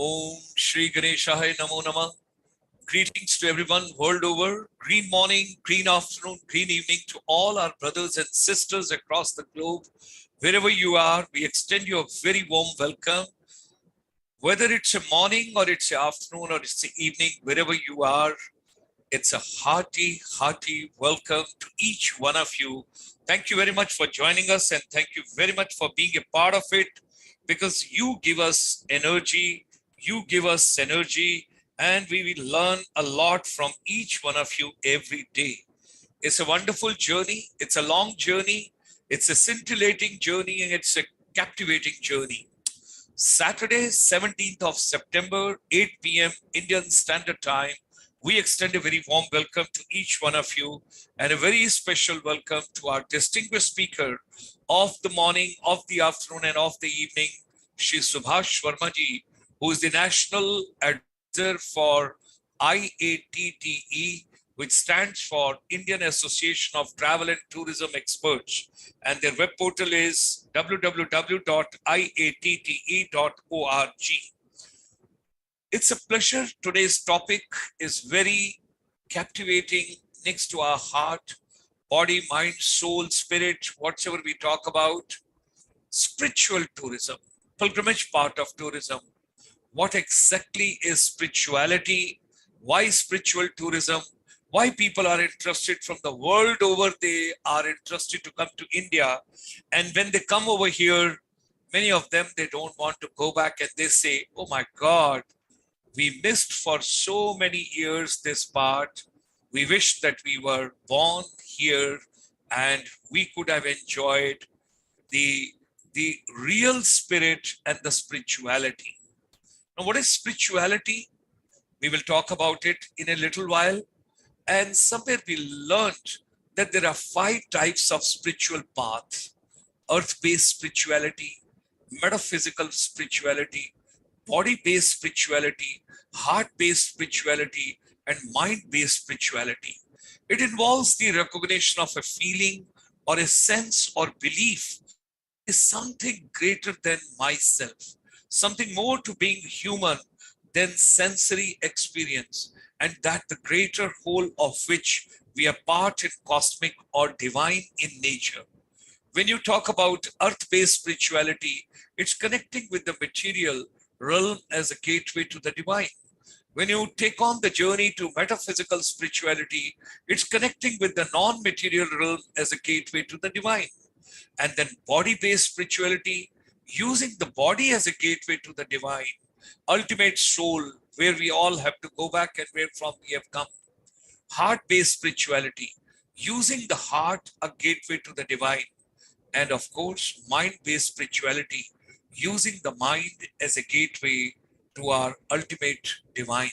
Om Shri Ganeshaya Namo Namah. Greetings to everyone world over. Green morning, green afternoon, green evening to all our brothers and sisters across the globe. Wherever you are, we extend you a very warm welcome. Whether it's a morning or it's an afternoon or it's an evening, wherever you are, it's a hearty welcome to each one of you. Thank you very much for joining us and thank you very much for being a part of it, because you give us energy, and we will learn a lot from each one of you every day. It's a wonderful journey. It's a long journey. It's a scintillating journey, and it's a captivating journey. Saturday, 17th of September, 8 p.m. Indian Standard Time. We extend a very warm welcome to each one of you and a very special welcome to our distinguished speaker of the morning, of the afternoon, and of the evening, Shri Subhash Verma-ji, who is the National Advisor for IATTE, which stands for Indian Association of Travel and Tourism Experts. And their web portal is www.iatte.org. It's a pleasure. Today's topic is very captivating, next to our heart, body, mind, soul, spirit, whatever we talk about. Spiritual tourism, pilgrimage part of tourism. What exactly is spirituality? Why spiritual tourism? Why people are interested from the world over, they are interested to come to India. And when they come over here, many of them, they don't want to go back and they say, oh my God, we missed for so many years this part. We wish that we were born here and we could have enjoyed the real spirit and the spirituality. Now, what is spirituality? We will talk about it in a little while. And somewhere we learned that there are 5 types of spiritual paths: earth-based spirituality, metaphysical spirituality, body-based spirituality, heart-based spirituality, and mind-based spirituality. It involves the recognition of a feeling or a sense or belief is something greater than myself, something more to being human than sensory experience, and that the greater whole of which we are part in cosmic or divine in nature. When you talk about earth-based spirituality, it's connecting with the material realm as a gateway to the divine. When you take on the journey to metaphysical spirituality, it's connecting with the non-material realm as a gateway to the divine. And then body-based spirituality, using the body as a gateway to the divine, ultimate soul, where we all have to go back and where from we have come. Heart-based spirituality, using the heart a gateway to the divine. And of course, mind-based spirituality, using the mind as a gateway to our ultimate divine.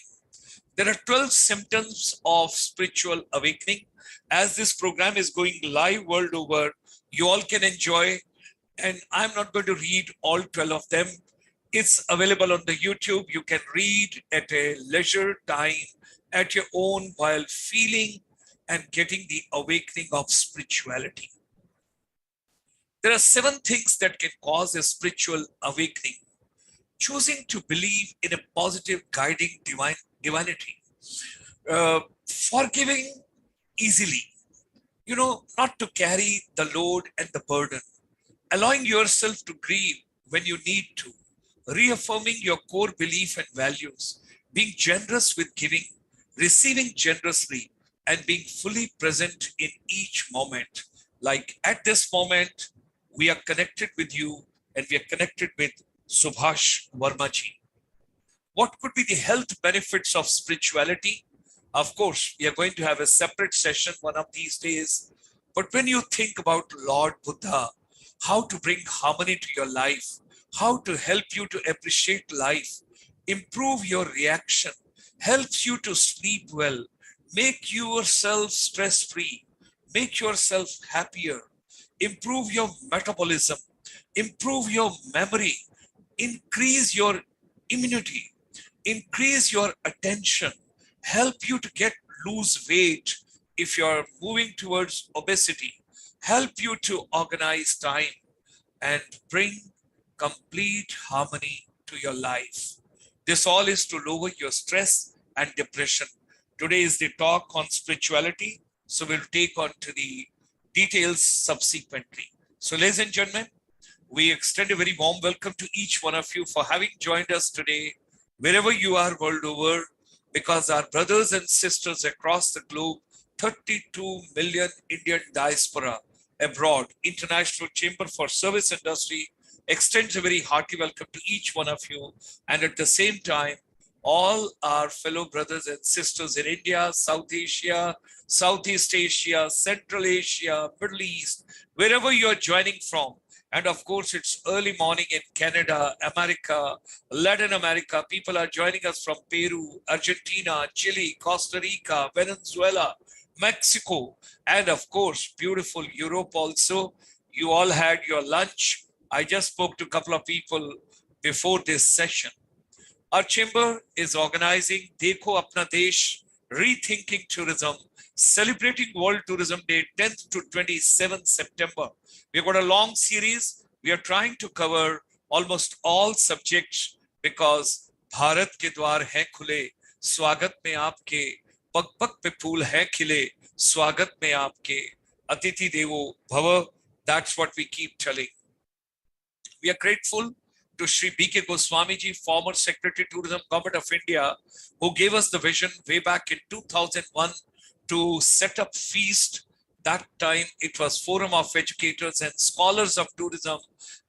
There are 12 symptoms of spiritual awakening. As this program is going live world over, you all can enjoy, and I'm not going to read all 12 of them. It's available on the YouTube. You can read at a leisure time at your own while feeling and getting the awakening of spirituality. There are 7 things that can cause a spiritual awakening. Choosing to believe in a positive guiding divinity. Forgiving easily. Not to carry the load and the burden. Allowing yourself to grieve when you need to. Reaffirming your core belief and values. Being generous with giving. Receiving generously. And being fully present in each moment. Like at this moment, we are connected with you and we are connected with Subhash Verma-ji. What could be the health benefits of spirituality? Of course, we are going to have a separate session one of these days. But when you think about Lord Buddha, how to bring harmony to your life, how to help you to appreciate life, improve your reaction, helps you to sleep well, make yourself stress-free, make yourself happier, improve your metabolism, improve your memory, increase your immunity, increase your attention, help you to lose weight if you're moving towards obesity, help you to organize time and bring complete harmony to your life. This all is to lower your stress and depression. Today is the talk on spirituality. So we'll take on to the details subsequently. So ladies and gentlemen, we extend a very warm welcome to each one of you for having joined us today, wherever you are world over, because our brothers and sisters across the globe, 32 million Indian diaspora abroad, International Chamber for Service Industry extends a very hearty welcome to each one of you. And at the same time, all our fellow brothers and sisters in India, South Asia, Southeast Asia, Central Asia, Middle East, wherever you are joining from. And of course, it's early morning in Canada, America, Latin America. People are joining us from Peru, Argentina, Chile, Costa Rica, Venezuela, Mexico, and of course, beautiful Europe also. You all had your lunch. I just spoke to a couple of people before this session. Our chamber is organizing Dekho Apna Desh, Rethinking Tourism, celebrating World Tourism Day, 10th to 27th September. We've got a long series. We are trying to cover almost all subjects because Bharat ke dwar hai khule, swagat mein aapke, pag pag pe phool hai khile, swagat mein aapke, Atithi Devo Bhava. That's what we keep telling. We are grateful to Sri B.K. Goswami ji, former Secretary Tourism, Government of India, who gave us the vision way back in 2001 to set up Feast. That time it was Forum of Educators and Scholars of Tourism,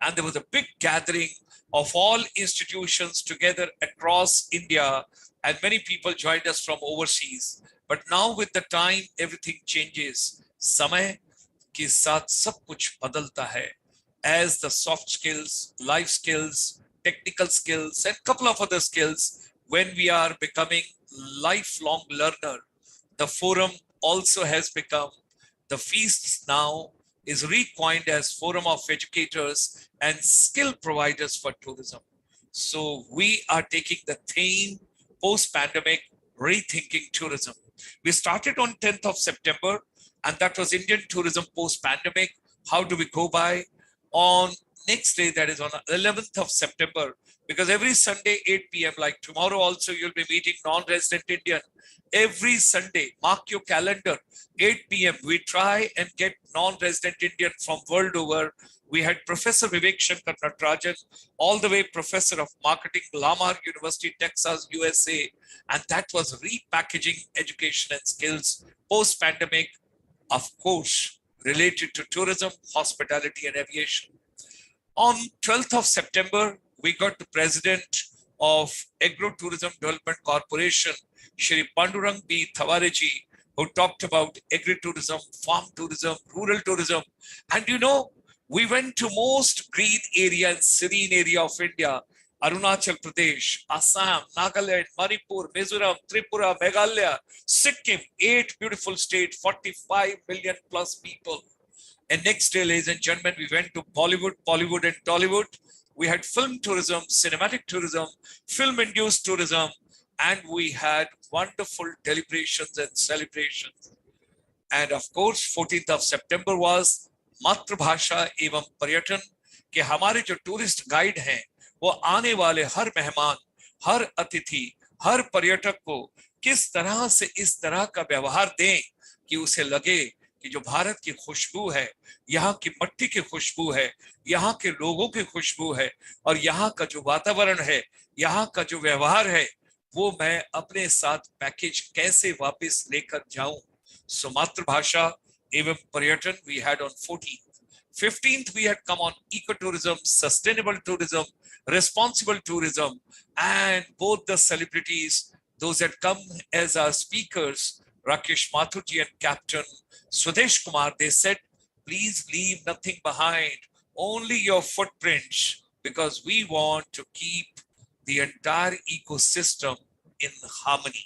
and there was a big gathering of all institutions together across India, and many people joined us from overseas. But now with the time, everything changes. Samay ke saath sab kuch badalta hai. As the soft skills, life skills, technical skills, and a couple of other skills, when we are becoming lifelong learner, the forum also has become, the feast now is recoined as Forum of Educators and Skill Providers for Tourism. So we are taking the theme post-pandemic, rethinking tourism. We started on 10th of September, and that was Indian tourism post-pandemic. How do we go by? On next day, that is on 11th of September, because every Sunday 8 p.m. like tomorrow also you'll be meeting non-resident Indian. Every Sunday, mark your calendar, 8 p.m. we try and get non-resident Indian from world over. We had Professor Vivek Shankar Natarajan, all the way Professor of Marketing, Lamar University, Texas, USA. And that was repackaging education and skills post-pandemic, of course, related to tourism, hospitality, and aviation. On 12th of September, we got the president of Agri Tourism Development Corporation, Shri Pandurang B. Thawareji, who talked about agri-tourism, farm tourism, rural tourism. And you know, we went to most green area and serene area of India, Arunachal Pradesh, Assam, Nagaland, Manipur, Mizoram, Tripura, Meghalaya, Sikkim, 8 beautiful states, 45 million plus people. And next day, ladies and gentlemen, we went to Bollywood and Tollywood. We had film tourism, cinematic tourism, film-induced tourism, and we had wonderful deliberations and celebrations. And of course, 14th of September was Matrabhasha Evam Paryatan, कि हमारे जो tourist guide हैं वो आने वाले हर मेहमान, हर अतिथि, हर पर्यटक को किस तरह से इस तरह का व्यवहार दें कि उसे लगे कि जो भारत की खुशबू है, यहाँ की मट्टी की खुशबू है, यहाँ के लोगों की खुशबू है, और यहाँ का जो वातावरण है, यहाँ का जो व्यवहार है, वो मैं अपने साथ पैकेज कैसे वापस लेकर जाऊं. So मातृभाषा एवं पर्यटन we had on 14th. 15th we had come on ecotourism, sustainable tourism, responsible tourism, and both the celebrities, those that come as our speakers, Rakesh Mathurji and Captain Swadesh Kumar, they said, please leave nothing behind, only your footprints, because we want to keep the entire ecosystem in harmony.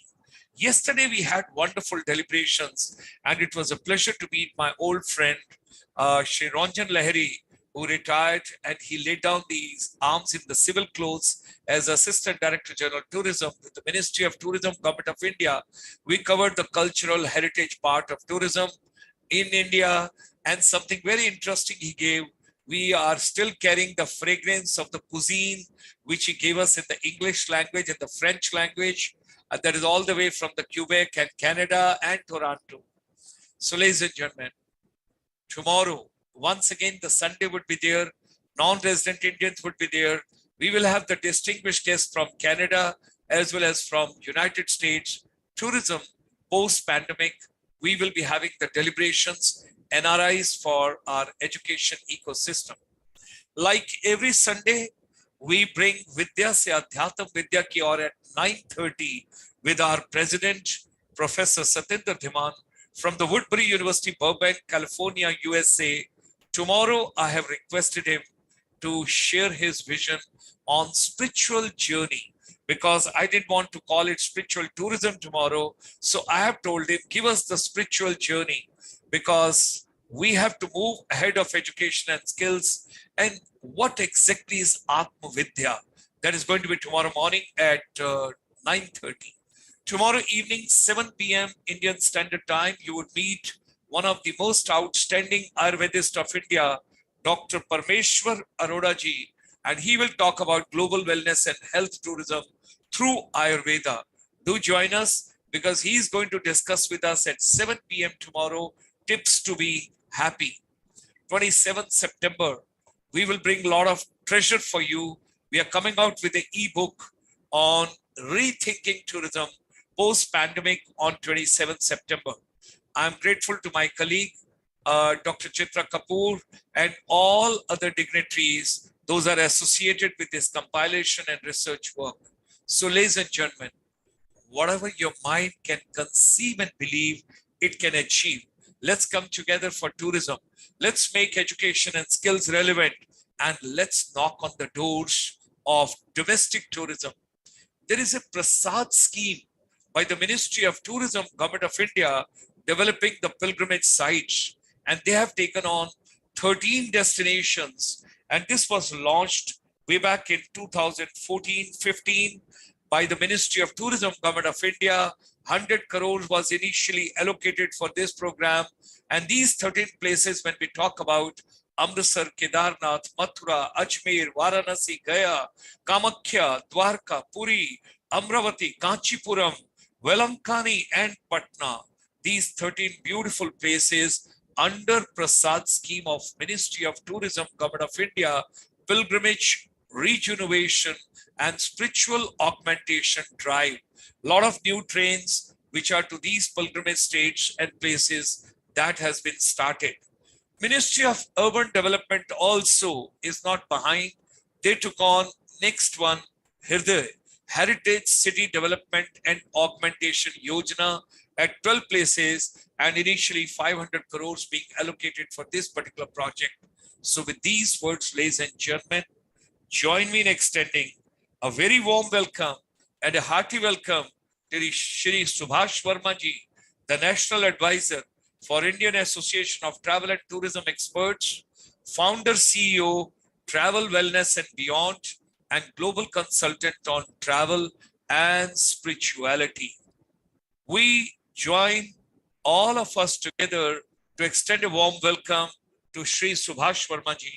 Yesterday we had wonderful deliberations, and it was a pleasure to meet my old friend, Shri Ranjan Lahiri, who retired, and he laid down these arms in the civil clothes as Assistant Director General Tourism with the Ministry of Tourism, Government of India. We covered the cultural heritage part of tourism in India, and something very interesting he gave. We are still carrying the fragrance of the cuisine, which he gave us in the English language and the French language. And that is all the way from the Quebec and Canada and Toronto. So ladies and gentlemen, tomorrow, once again, the Sunday would be there. Non-resident Indians would be there. We will have the distinguished guests from Canada as well as from United States. Tourism post-pandemic, we will be having the deliberations, NRIs for our education ecosystem. Like every Sunday, we bring Vidya Se Adhyatam Vidya Ki Aur at 9:30 with our president, Professor Satinder Dhiman from the Woodbury University, Burbank, California, USA. Tomorrow, I have requested him to share his vision on spiritual journey because I didn't want to call it spiritual tourism tomorrow. So I have told him, give us the spiritual journey because we have to move ahead of education and skills. And what exactly is Atma Vidya? That is going to be tomorrow morning at 9:30. Tomorrow evening, 7 p.m. Indian Standard Time, you would meet one of the most outstanding Ayurvedists of India, Dr. Parmeshwar Arora ji, and he will talk about global wellness and health tourism through Ayurveda. Do join us because he is going to discuss with us at 7 p.m. tomorrow, tips to be happy. 27th September, we will bring a lot of treasure for you. We are coming out with an ebook on rethinking tourism post-pandemic on 27th September. I'm grateful to my colleague, Dr. Chitra Kapoor, and all other dignitaries. Those are associated with this compilation and research work. So, ladies and gentlemen, whatever your mind can conceive and believe, it can achieve. Let's come together for tourism. Let's make education and skills relevant, and let's knock on the doors of domestic tourism. There is a Prasad scheme by the Ministry of Tourism, Government of India, developing the pilgrimage sites, and they have taken on 13 destinations. And this was launched way back in 2014-15 by the Ministry of Tourism, Government of India. 100 crores was initially allocated for this program. And these 13 places, when we talk about Amritsar, Kedarnath, Mathura, Ajmer, Varanasi, Gaya, Kamakhya, Dwarka, Puri, Amravati, Kanchipuram, Velankani, and Patna. These 13 beautiful places under Prasad scheme of Ministry of Tourism, Government of India, pilgrimage, rejuvenation, and spiritual augmentation drive. A lot of new trains which are to these pilgrimage states and places that has been started. Ministry of Urban Development also is not behind. They took on next one, Hriday, Heritage City Development and Augmentation Yojana at 12 places, and initially 500 crores being allocated for this particular project. So with these words, ladies and gentlemen, join me in extending a very warm welcome and a hearty welcome to Shri Subhash Verma ji, the National Advisor for Indian Association of Travel and Tourism Experts, Founder CEO, Travel, Wellness and Beyond, and Global Consultant on Travel and Spirituality. We join all of us together to extend a warm welcome to Shri Subhash Verma ji.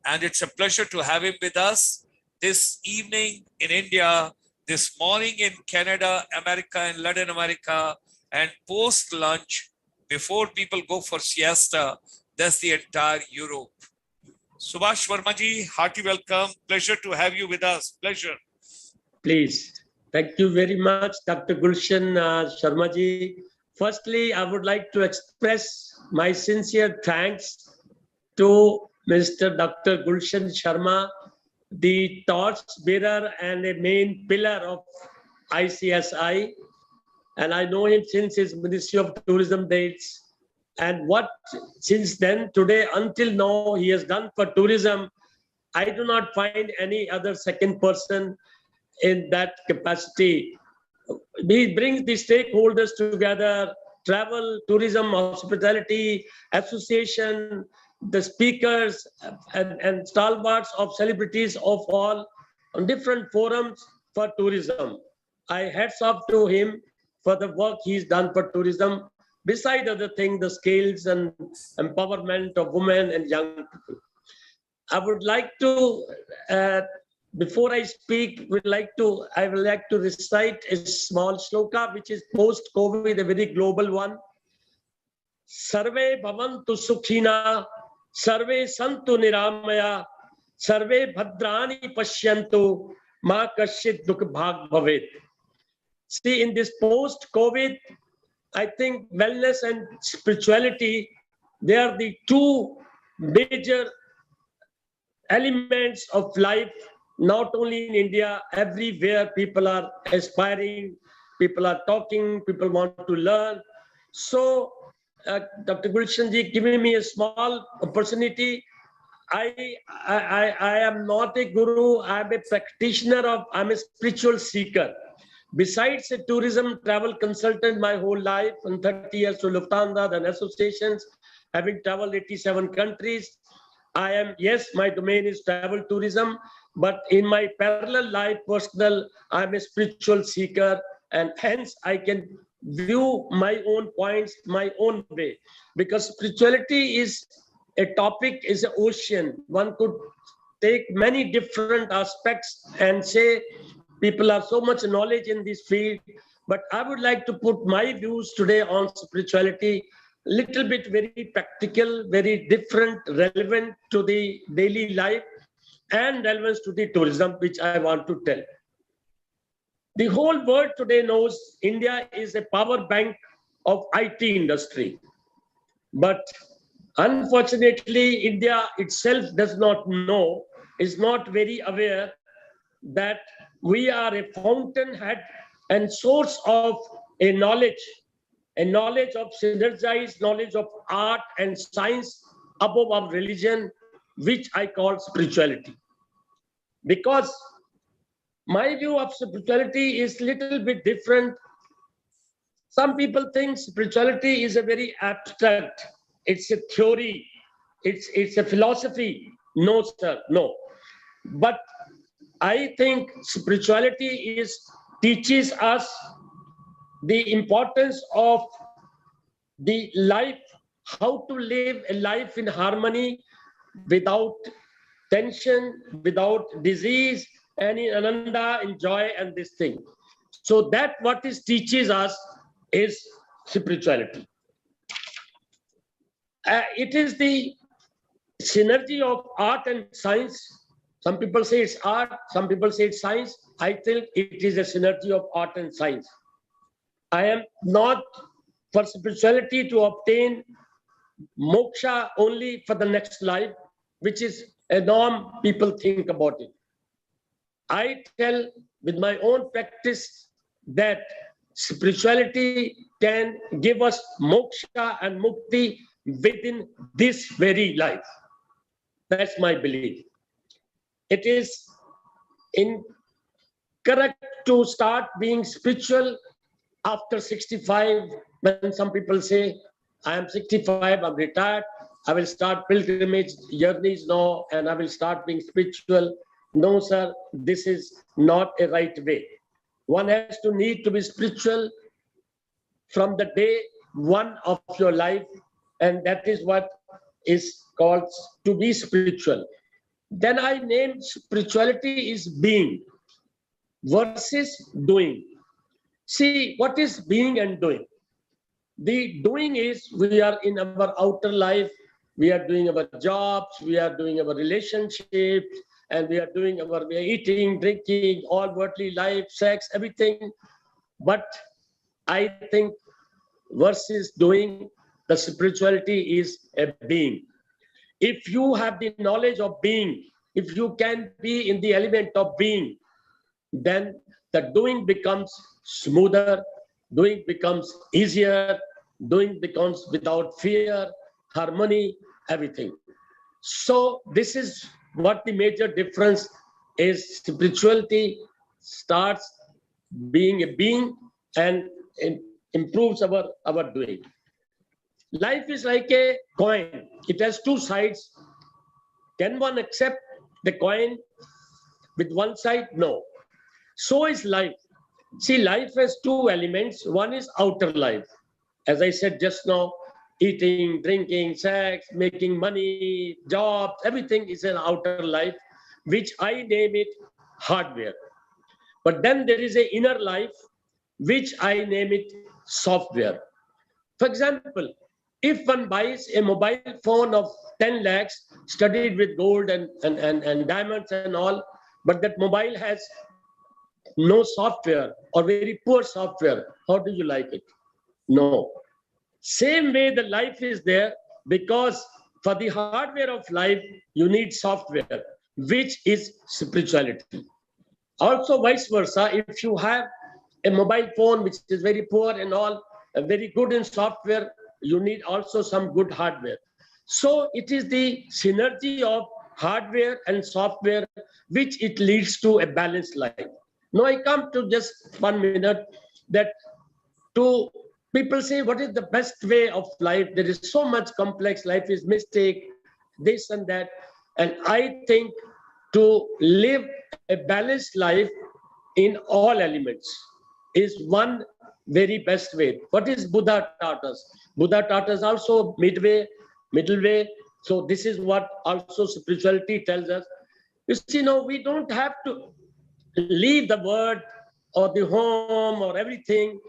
And it's a pleasure to have him with us this evening in India, this morning in Canada, America, and Latin America, and post-lunch, before people go for siesta, that's the entire Europe. Subhash Verma ji, hearty welcome. Pleasure to have you with us. Pleasure. Please. Thank you very much, Dr. Gulshan Sharma ji. Firstly, I would like to express my sincere thanks to Mr. Dr. Gulshan Sharma, the torch bearer and a main pillar of ICSI. And I know him since his Ministry of Tourism days. And what since then, today, until now, he has done for tourism, I do not find any other second person in that capacity. He brings the stakeholders together, travel, tourism, hospitality, association, the speakers and stalwarts of celebrities of all on different forums for tourism. I hats off to him for the work he's done for tourism. Beside other things, the skills and empowerment of women and young people. I would like to, before I speak, I would like to recite a small shloka, which is post-COVID, a very global one. Sarve bhavantu sukhina, sarve santu niramaya, sarve bhadrani pashyantu, ma kasyit dukh bhag bhavet. See, in this post-COVID, I think wellness and spirituality, they are the two major elements of life, not only in India, everywhere people are aspiring, people are talking, people want to learn. So, Dr. Gulshan ji giving me a small opportunity. I am not a guru, I'm a practitioner I'm a spiritual seeker. Besides a tourism travel consultant my whole life, and 30 years to Lufthansa, then associations, having traveled 87 countries, I am, yes, my domain is travel tourism, but in my parallel life, personal, I'm a spiritual seeker, and hence I can view my own points my own way, because spirituality is a topic, is an ocean. One could take many different aspects and say people have so much knowledge in this field, but I would like to put my views today on spirituality, little bit very practical, very different, relevant to the daily life and relevance to the tourism, which I want to tell. The whole world today knows India is a power bank of IT industry. But unfortunately, India itself does not know, is not very aware that we are a fountainhead and source of a knowledge of synergized knowledge of art and science above our religion, which I call spirituality. Because my view of spirituality is little bit different. Some people think spirituality is a very abstract, it's a theory, it's a philosophy. No, sir, no. But I think spirituality teaches us the importance of the life, how to live a life in harmony without tension, without disease, and in ananda, in joy, and this thing. So that what it teaches us is spirituality. It is the synergy of art and science. Some people say it's art, some people say it's science. I think it is a synergy of art and science. I am not for spirituality to obtain moksha only for the next life, which is a norm people think about it. I tell with my own practice that spirituality can give us moksha and mukti within this very life. That's my belief. It is incorrect to start being spiritual after 65, when some people say, I am 65, I'm retired, I will start pilgrimage journeys now, and I will start being spiritual. No, sir, this is not a right way. One has to need to be spiritual from the day one of your life, and that is what is called to be spiritual. Then I named spirituality is being versus doing. See, what is being and doing? The doing is we are in our outer life, we are doing our jobs, we are doing our relationships, and we are eating, drinking, all worldly life, sex, everything. But I think versus doing, the spirituality is a being. If you have the knowledge of being, if you can be in the element of being, then the doing becomes smoother, doing becomes easier, doing becomes without fear, harmony, everything. So this is what the major difference is. Spirituality starts being a being and improves our doing. Life is like a coin. It has two sides. Can one accept the coin with one side? No. So is life. See, life has two elements. One is outer life. As I said just now, eating, drinking, sex, making money, jobs, everything is an outer life, which I name it hardware. But then there is an inner life, which I name it software. For example, if one buys a mobile phone of 10 lakhs, studded with gold and diamonds and all, but that mobile has no software or very poor software, how do you like it? No. Same way the life is there, because for the hardware of life, you need software, which is spirituality. Also, vice versa, if you have a mobile phone which is very poor and all, very good in software, you need also some good hardware. So it is the synergy of hardware and software which it leads to a balanced life. Now I come to just 1 minute that to people say, what is the best way of life? There is so much complex, life is mistake, this and that. And I think to live a balanced life in all elements is one very best way. What is Buddha taught us? Buddha taught us also midway, middle way. So this is what also spirituality tells us. You see, no, we don't have to leave the word or the home or everything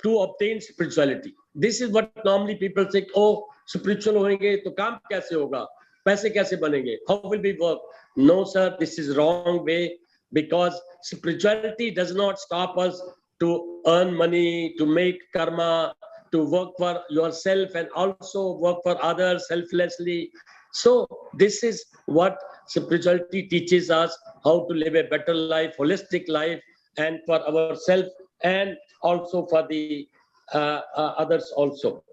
to obtain spirituality. This is what normally people say, oh, spiritual होंगे तो काम कैसे होगा? पैसे कैसे बनेंगे? How will we work? No, sir, this is wrong way, because spirituality does not stop us to earn money, to make karma, to work for yourself and also work for others selflessly. So this is what spirituality teaches us, how to live a better life, holistic life, and for ourselves and also for the others also.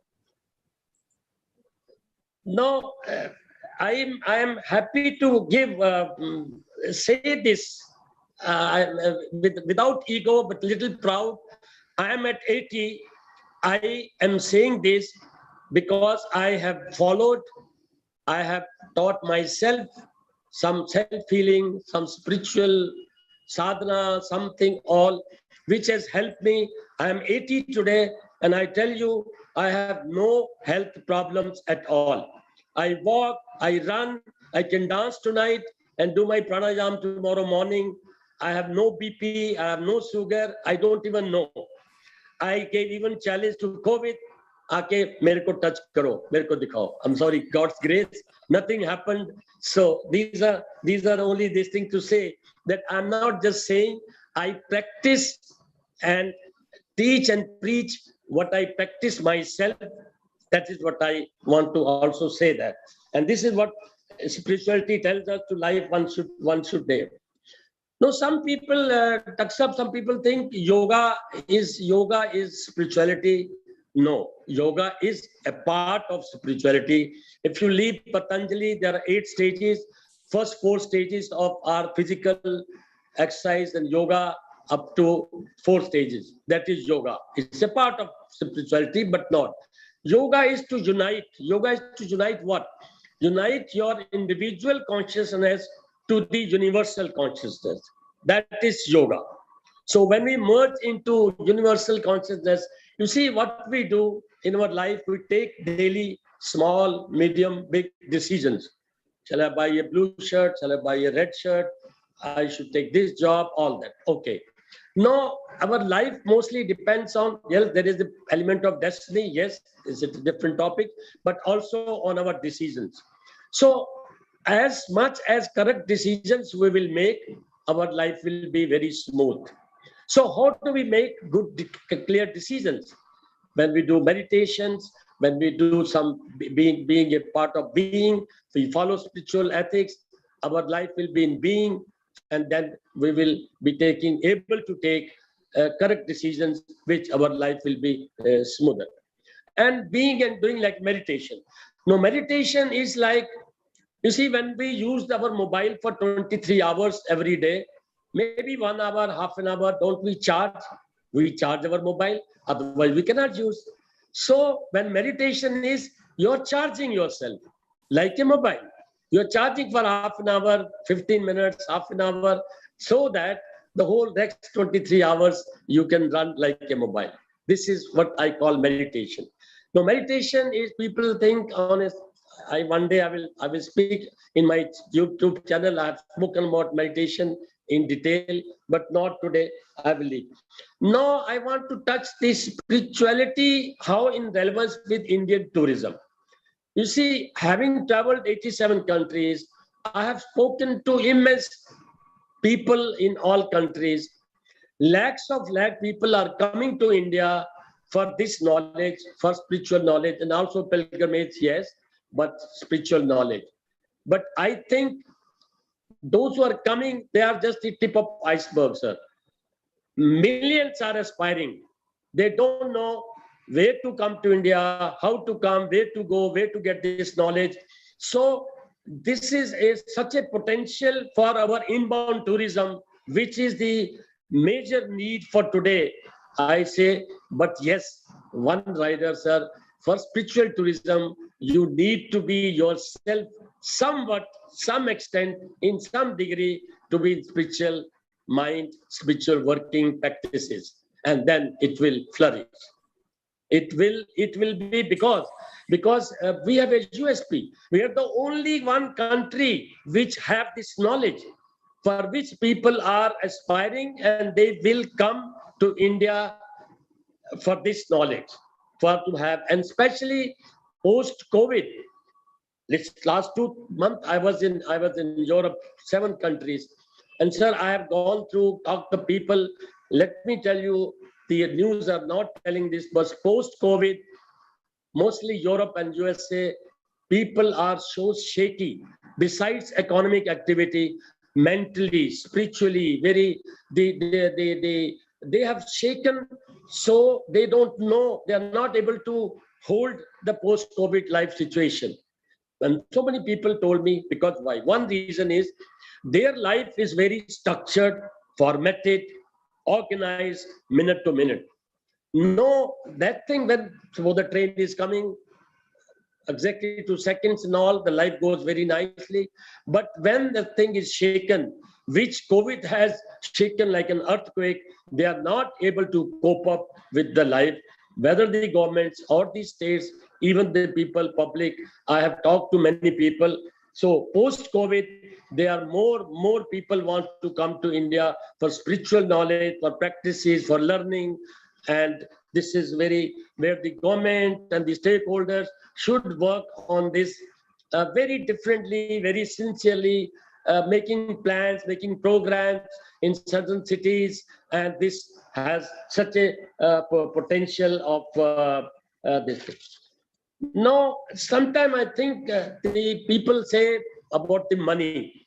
Now, I am happy to give say this without ego, but little proud. I am at 80. I am saying this because I have followed, I have taught myself some self-healing, some spiritual sadhana, something all, which has helped me. I am 80 today, and I tell you, I have no health problems at all. I walk, I run, I can dance tonight and do my pranayam tomorrow morning. I have no BP, I have no sugar, I don't even know. I gave even challenge to COVID. आके मेरे को touch करो, मेरे को दिखाओ. I'm sorry, God's grace, nothing happened. So these are only this thing to say that I'm not just saying. I practice and teach and preach what I practice myself. That is what I want to also say that. And this is what spirituality tells us to life one should live. Now, some people, some people think yoga is spirituality. No, yoga is a part of spirituality. If you leave Patanjali, there are 8 stages. First 4 stages of our physical exercise and yoga up to 4 stages. That is yoga. It's a part of spirituality, but not. Yoga is to unite. Yoga is to unite what? Unite your individual consciousness to the universal consciousness. That is yoga. So when we merge into universal consciousness, you see what we do in our life, we take daily small, medium, big decisions. Shall I buy a blue shirt? Shall I buy a red shirt? I should take this job, all that. Okay. No, our life mostly depends on, yes, there is the element of destiny. Yes, it's a different topic, but also on our decisions. So as much as correct decisions we will make, our life will be very smooth. So how do we make good, clear decisions? When we do meditations, when we do some being a part of being, we follow spiritual ethics, our life will be in being, and then we will be able to take correct decisions, which our life will be smoother. And being and doing like meditation. Now, meditation is like, you see, when we use our mobile for 23 hours every day, maybe 1 hour, half an hour, don't we charge? We charge our mobile, otherwise we cannot use. So when meditation is, you're charging yourself like a mobile. You're charging for half an hour, 15 minutes, half an hour, so that the whole next 23 hours you can run like a mobile. This is what I call meditation. Now, meditation is people think on a. One day I will speak in my YouTube channel. I have spoken about meditation in detail, but not today. I will leave. Now I want to touch this spirituality, how in relevance with Indian tourism. You see, having traveled 87 countries, I have spoken to immense people in all countries. Lakhs of lakh people are coming to India for this knowledge, for spiritual knowledge, and also pilgrimage, yes, but spiritual knowledge. But I think those who are coming, they are just the tip of iceberg, sir. Millions are aspiring. They don't know where to come to India, how to come, where to go, where to get this knowledge. So this is such a potential for our inbound tourism, which is the major need for today. I say, but yes, one rider, sir, for spiritual tourism, you need to be yourself somewhat, some extent, in some degree, to be spiritual mind, spiritual working practices, and then it will flourish. It will be because we have a USP. We are the only one country which have this knowledge, for which people are aspiring, and they will come to India for this knowledge, for to have, and especially post COVID. This last 2 months, I was in Europe, 7 countries, and sir, I have gone through, talked to people. Let me tell you, the news are not telling this, but post COVID, mostly Europe and USA, people are so shaky. Besides economic activity, mentally, spiritually, very they have shaken, so they don't know, they are not able to hold the post-COVID life situation. And so many people told me, because why? One reason is their life is very structured, formatted, organized, minute to minute. No, that thing when so the train is coming exactly 2 seconds and all, the life goes very nicely. But when the thing is shaken, which COVID has shaken like an earthquake, they are not able to cope up with the life, whether the governments or the states, even the people, public. I have talked to many people. So post-COVID, there are more people want to come to India for spiritual knowledge, for practices, for learning. And this is very where the government and the stakeholders should work on this very differently, very sincerely, making plans, making programs in certain cities. And this has such a potential of this. No, sometimes I think the people say about the money.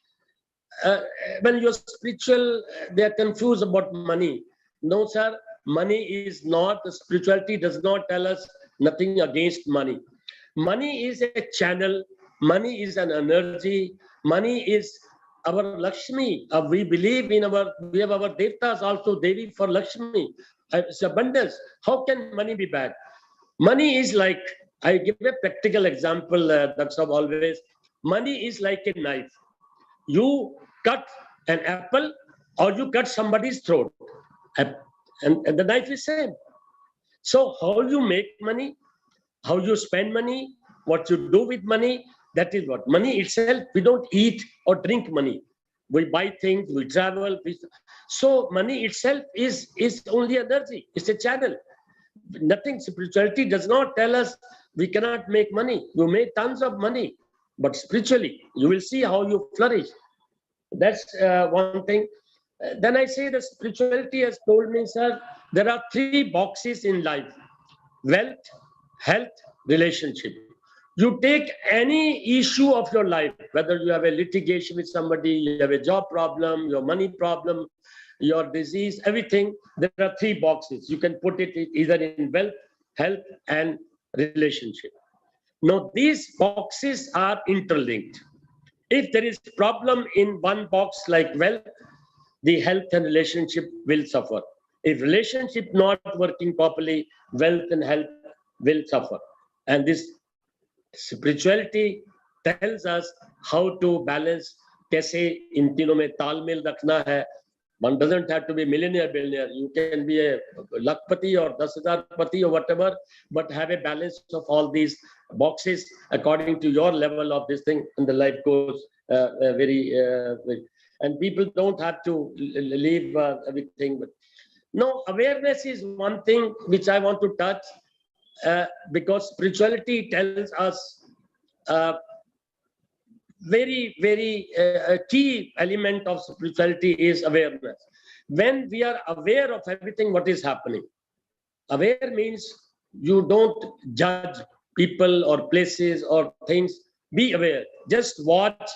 When you're spiritual, they are confused about money. No, sir, money is not, the spirituality does not tell us nothing against money. Money is a channel, money is an energy, money is our Lakshmi. We believe in we have our Devtas also, Devi for Lakshmi. It's abundance. How can money be bad? Money is like, I give a practical example, that's always. Money is like a knife. You cut an apple or you cut somebody's throat, and the knife is same. So how you make money, how you spend money, what you do with money, that is what. Money itself, we don't eat or drink money. We buy things, we travel. So money itself is only energy. It's a channel. Nothing, spirituality does not tell us we cannot make money. You make tons of money, but spiritually, you will see how you flourish. That's one thing. Then I say the spirituality has told me, sir, there are 3 boxes in life: wealth, health, relationship. You take any issue of your life, whether you have a litigation with somebody, you have a job problem, your money problem, your disease, everything, there are 3 boxes. You can put it either in wealth, health, and relationship. Now, these boxes are interlinked. If there is problem in one box like wealth, the health and relationship will suffer. If relationship not working properly, wealth and health will suffer. And this spirituality tells us how to balance, कैसे इन तीनों में तालमेल रखना है. One doesn't have to be millionaire, billionaire. You can be a lakpati or 10,000 pati or whatever, but have a balance of all these boxes according to your level of this thing, and the life goes very. And people don't have to leave everything. But no, awareness is one thing which I want to touch because spirituality tells us very key element of spirituality is awareness. When we are aware of everything what is happening, aware means you don't judge people or places or things. Be aware. Just watch.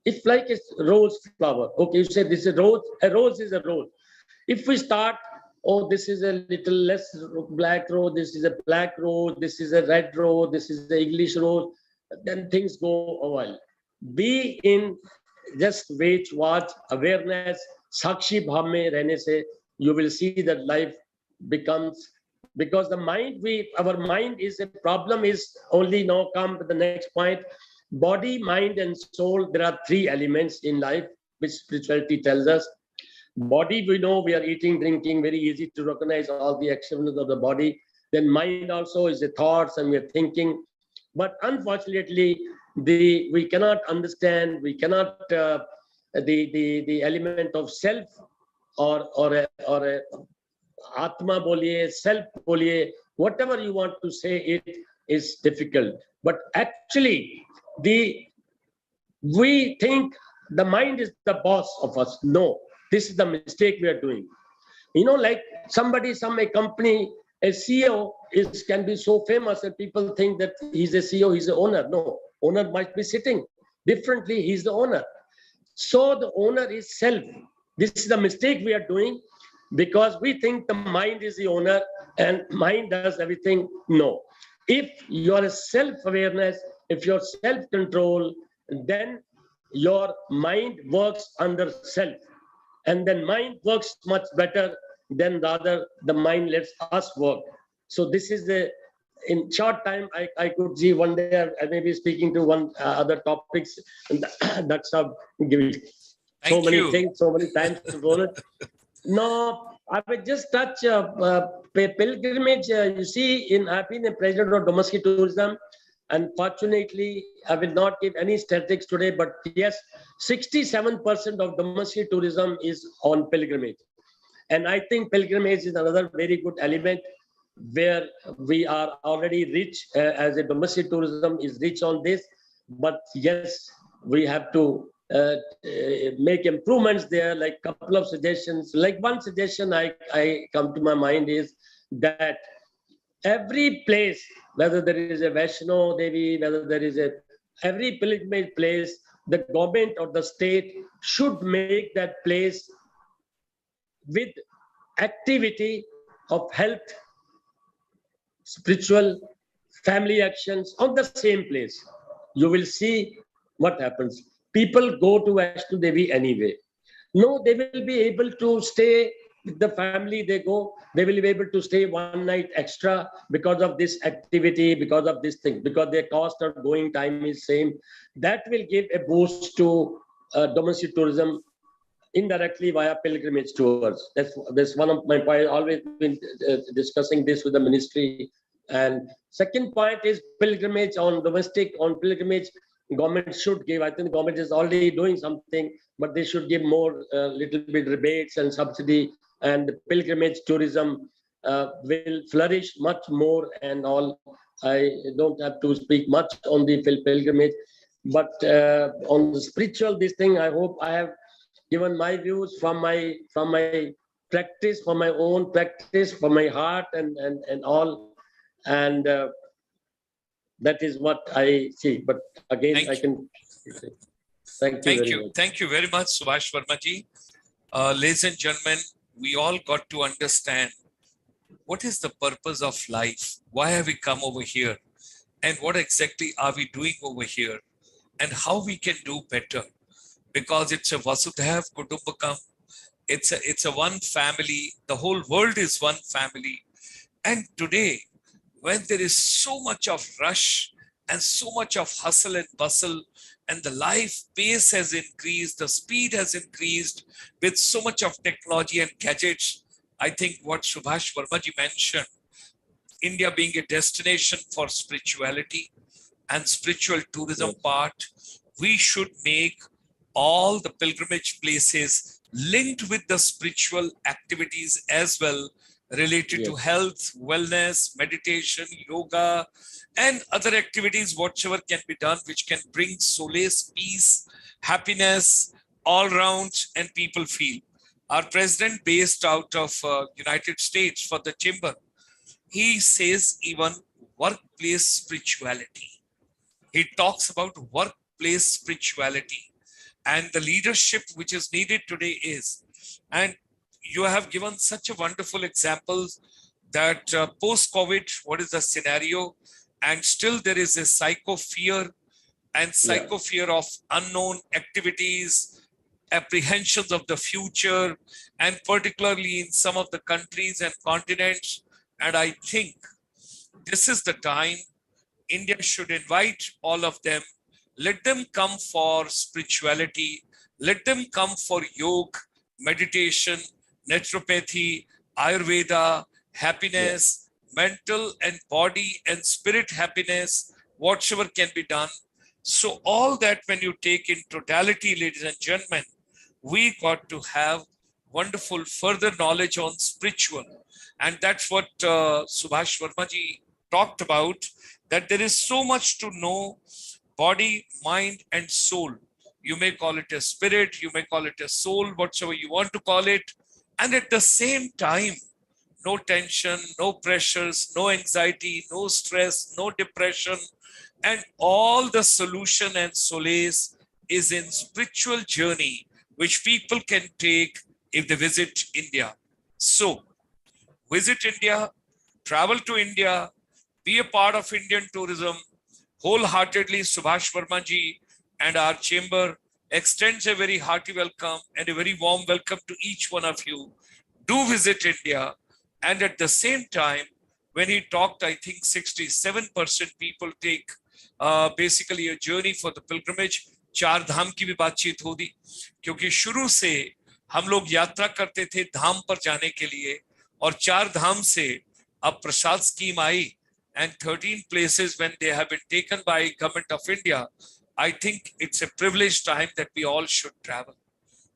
If like a rose flower, okay, you say this is a rose is a rose. If we start, oh, this is a little less black rose, this is a black rose, this is a red rose, this is the English rose, then things go a while. Be in just wait, watch, awareness, sakshi bhav mein rehne se, you will see that life becomes, because the mind, our mind is a problem, is only now come to the next point. Body, mind, and soul, there are three elements in life which spirituality tells us. Body, we know we are eating, drinking, very easy to recognize all the actions of the body. Then mind also is the thoughts and we are thinking. But unfortunately, we cannot understand, we cannot the element of self or a atma boliye, self boliye, whatever you want to say, it is difficult. But actually, we think the mind is the boss of us. No, this is the mistake we are doing. You know, like a company, a CEO can be so famous that people think that he's a CEO, he's the owner. No, owner might be sitting differently, he's the owner. So the owner is self. This is the mistake we are doing because we think the mind is the owner and mind does everything. No. If you are a self-awareness, if you're self-control, then your mind works under self. And then mind works much better than rather the mind lets us work. So this is in short time, I could see one day I may be speaking to one other topics. And that's how giving so many things, so many times to roll it. No, I will just touch pilgrimage. You see, I've been a president of domestic tourism. Unfortunately, I will not give any statistics today, but yes, 67% of domestic tourism is on pilgrimage. And I think pilgrimage is another very good element where we are already rich as a domestic tourism is rich on this. But yes, we have to make improvements there, like a couple of suggestions. Like one suggestion I come to my mind is that every place, whether there is a Vaishno Devi, whether there is every pilgrimage place, the government or the state should make that place with activity of health, spiritual, family actions on the same place. You will see what happens. People go to Vaishno Devi anyway. No, they will be able to stay with the family. They will be able to stay one night extra because of this activity, because of this thing, because their cost of going time is same. That will give a boost to domestic tourism indirectly via pilgrimage tours. That's one of my points. Always been discussing this with the ministry. And second point is pilgrimage on domestic, on pilgrimage. Government should give, I think the government is already doing something, but they should give more, little bit rebates and subsidy, and the pilgrimage tourism will flourish much more and all. I don't have to speak much on the pilgrimage, but on the spiritual, this thing, I hope I have given my views from my practice, from my own practice, from my heart and all. And that is what I see. But again, I can say. Thank you. Thank you very much, Subhash Verma-ji. Ladies and gentlemen, we all got to understand what is the purpose of life? Why have we come over here? And what exactly are we doing over here? And how we can do better? Because it's a Vasudhaiv Kutumbakam. It's a one family. The whole world is one family. And today, when there is so much of rush and so much of hustle and bustle and the life pace has increased, the speed has increased with so much of technology and gadgets. I think what Subhash Vermaji mentioned, India being a destination for spirituality and spiritual tourism part, we should make all the pilgrimage places linked with the spiritual activities as well, related to health, wellness, meditation, yoga, and other activities, whatever can be done, which can bring solace, peace, happiness all around, and people feel. Our president, based out of United States for the chamber, he says even workplace spirituality. He talks about workplace spirituality, and the leadership which is needed today is, and you have given such a wonderful example that post-COVID, what is the scenario? And still there is a psycho fear of unknown activities, apprehensions of the future, and particularly in some of the countries and continents. And I think this is the time India should invite all of them. Let them come for spirituality. Let them come for yoga, meditation, naturopathy, Ayurveda, happiness, mental and body and spirit happiness, whatever can be done. So all that when you take in totality, ladies and gentlemen, we got to have wonderful further knowledge on spiritual. And that's what Subhash Vermaji talked about, that there is so much to know, body, mind, and soul. You may call it a spirit, you may call it a soul, whatever you want to call it. And at the same time, no tension, no pressures, no anxiety, no stress, no depression. And all the solution and solace is in spiritual journey, which people can take if they visit India. So, visit India, travel to India, be a part of Indian tourism. Wholeheartedly, Subhash Vermaji and our chamber extends a very hearty welcome and a very warm welcome to each one of you. Do visit India. And at the same time, when he talked, I think 67% people take basically a journey for the pilgrimage. चार धाम की भी बातचीत होगी, क्योंकि शुरू से हम लोग यात्रा करते थे धाम पर जाने के लिए, और चार धाम से अब प्रसाद scheme I, and 13 places when they have been taken by Government of India. I think it's a privileged time that we all should travel.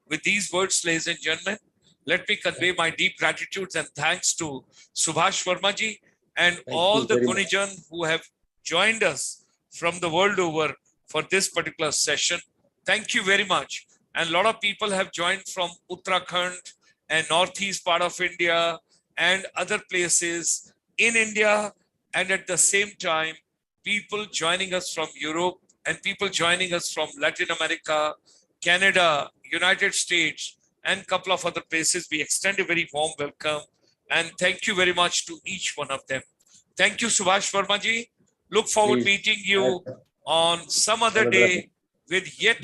With these words, ladies and gentlemen, let me convey my deep gratitude and thanks to Subhash Vermaji and all the Gunijan who have joined us from the world over for this particular session. Thank you very much. And a lot of people have joined from Uttarakhand and northeast part of India and other places in India. And at the same time, people joining us from Europe and people joining us from Latin America, Canada, United States, and a couple of other places. We extend a very warm welcome. And thank you very much to each one of them. Thank you, Subhash Vermaji. Look forward to meeting you on some other day with yet